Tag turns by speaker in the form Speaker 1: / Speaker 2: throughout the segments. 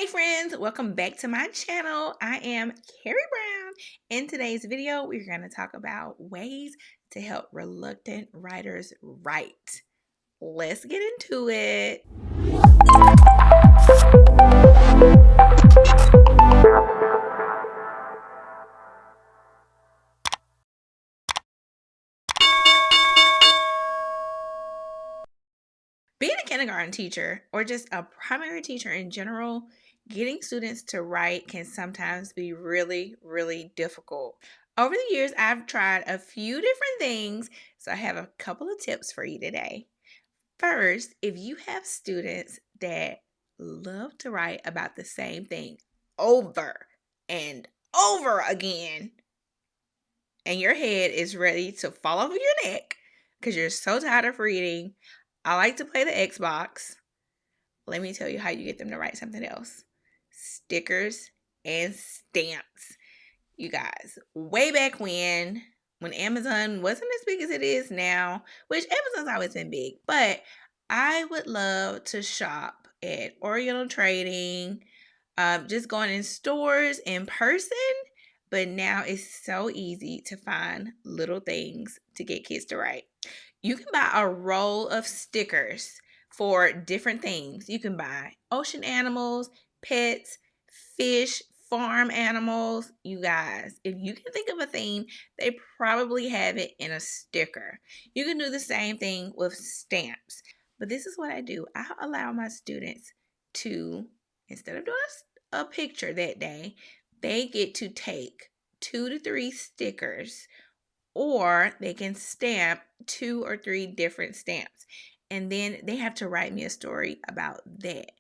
Speaker 1: Hey friends, welcome back to my channel. I am Carrie Brown. In today's video, we're going to talk about ways to help reluctant writers write. Let's get into it. Being a kindergarten teacher or just a primary teacher in general, getting students to write can sometimes be really difficult. Over the years, I've tried a few different things, so I have a couple of tips for you today. First, if you have students that love to write about the same thing over and over again, and your head is ready to fall over your neck because you're so tired of reading, I like to play the Xbox. Let me tell you how you get them to write something else. Stickers and stamps. You guys, way back when Amazon wasn't as big as it is now, which Amazon's always been big, but I would love to shop at Oriental Trading, just going in stores in person. But now it's so easy to find little things to get kids to write. You can buy a roll of stickers for different things. You can buy ocean animals, pets, fish, farm animals. You guys, if you can think of a theme, they probably have it in a sticker. You can do the same thing with stamps. But this is what I do. I allow my students to, instead of doing a picture that day, they get to take 2 to 3 stickers, or they can stamp 2 or 3 different stamps. And then they have to write me a story about that.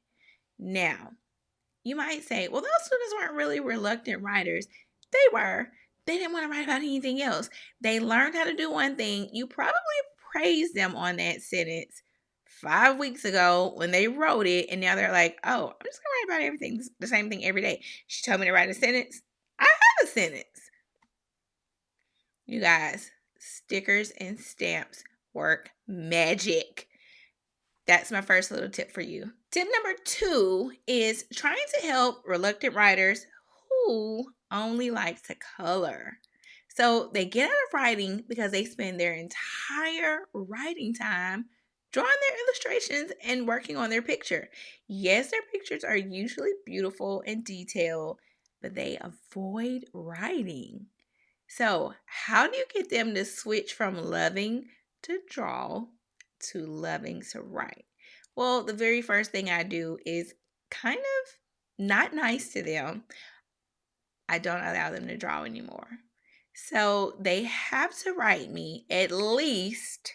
Speaker 1: Now, you might say, well, those students weren't really reluctant writers. They were. They didn't want to write about anything else. They learned how to do one thing. You probably praised them on that sentence 5 weeks ago when they wrote it, and now they're like, oh, I'm just going to write about everything, the same thing every day. She told me to write a sentence. I have a sentence. You guys, stickers and stamps work magic. That's my first little tip for you. Tip number 2 is trying to help reluctant writers who only like to color. So they get out of writing because they spend their entire writing time drawing their illustrations and working on their picture. Yes, their pictures are usually beautiful and detailed, but they avoid writing. So, how do you get them to switch from loving to draw to loving to write? Well, the very first thing I do is kind of not nice to them. I don't allow them to draw anymore. So, they have to write me at least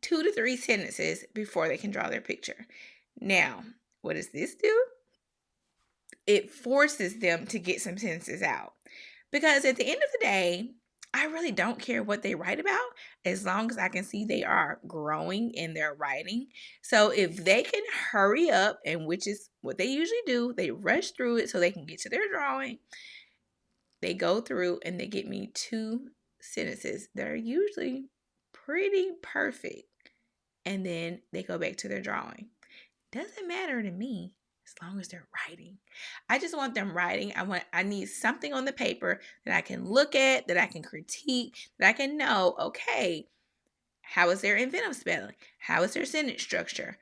Speaker 1: 2 to 3 sentences before they can draw their picture. Now, what does this do? It forces them to get some sentences out. Because at the end of the day, I really don't care what they write about as long as I can see they are growing in their writing. So if they can hurry up, and which is what they usually do, they rush through it so they can get to their drawing. They go through and they get me 2 sentences that are usually pretty perfect. And then they go back to their drawing. Doesn't matter to me as long as they're writing. I just want them writing. I need something on the paper that I can look at, that I can critique, that I can know, okay, how is their inventive spelling? How is their sentence structure?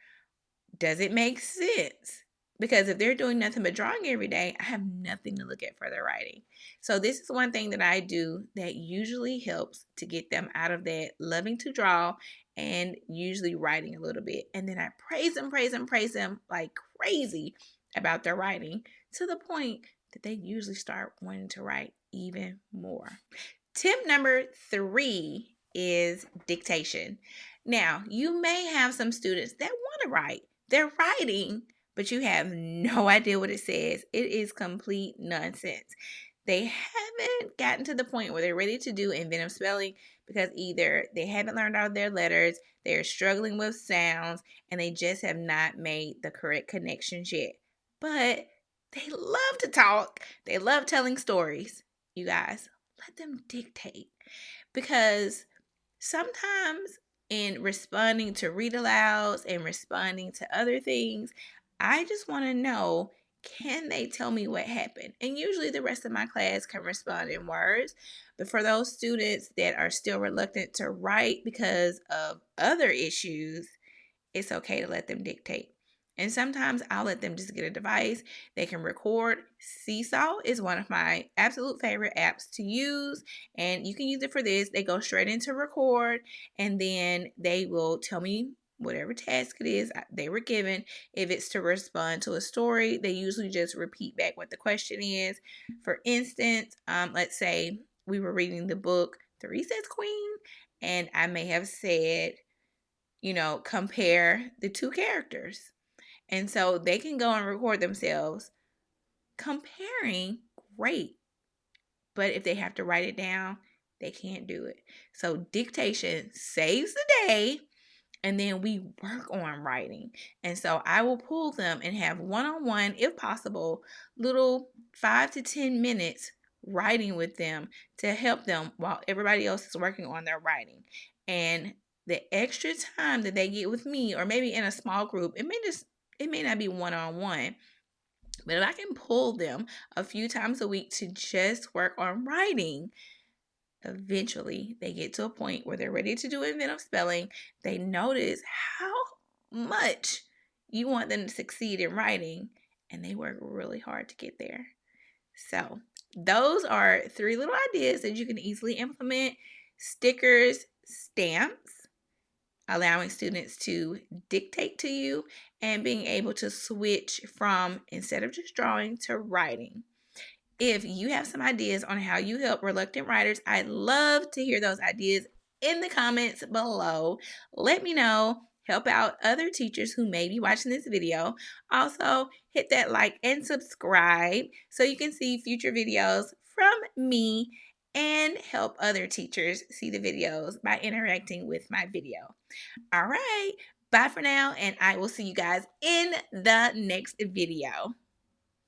Speaker 1: Does it make sense? Because if they're doing nothing but drawing every day, I have nothing to look at for their writing. So this is one thing that I do that usually helps to get them out of that loving to draw and usually writing a little bit. And then I praise them like crazy about their writing to the point that they usually start wanting to write even more. Tip number 3 is dictation. Now, you may have some students that want to write. They're writing, but you have no idea what it says. It is complete nonsense. They haven't gotten to the point where they're ready to do inventive spelling because either they haven't learned all their letters, they're struggling with sounds, and they just have not made the correct connections yet. But they love to talk. They love telling stories. You guys, let them dictate. Because sometimes in responding to read alouds and responding to other things, I just want to know, can they tell me what happened? And usually the rest of my class can respond in words. But for those students that are still reluctant to write because of other issues, it's okay to let them dictate. And sometimes I'll let them just get a device. They can record. Seesaw is one of my absolute favorite apps to use, and you can use it for this. They go straight into record, and then they will tell me whatever task it is they were given. If it's to respond to a story, they usually just repeat back what the question is. For instance, let's say we were reading the book The Recess Queen, and I may have said, compare the two characters. And so they can go and record themselves comparing. Great. But if they have to write it down, they can't do it. So dictation saves the day, and then we work on writing. And so I will pull them and have one-on-one, if possible, little 5 to 10 minutes writing with them to help them while everybody else is working on their writing. And the extra time that they get with me, or maybe in a small group, it may not be one-on-one, but if I can pull them a few times a week to just work on writing, eventually they get to a point where they're ready to do inventive spelling. They notice how much you want them to succeed in writing, and they work really hard to get there. So those are 3 little ideas that you can easily implement: stickers, stamps, allowing students to dictate to you, and being able to switch from, instead of just drawing, to writing. If you have some ideas on how you help reluctant writers, I'd love to hear those ideas in the comments below. Let me know. Help out other teachers who may be watching this video. Also, hit that like and subscribe so you can see future videos from me, and help other teachers see the videos by interacting with my video. All right, bye for now, and I will see you guys in the next video.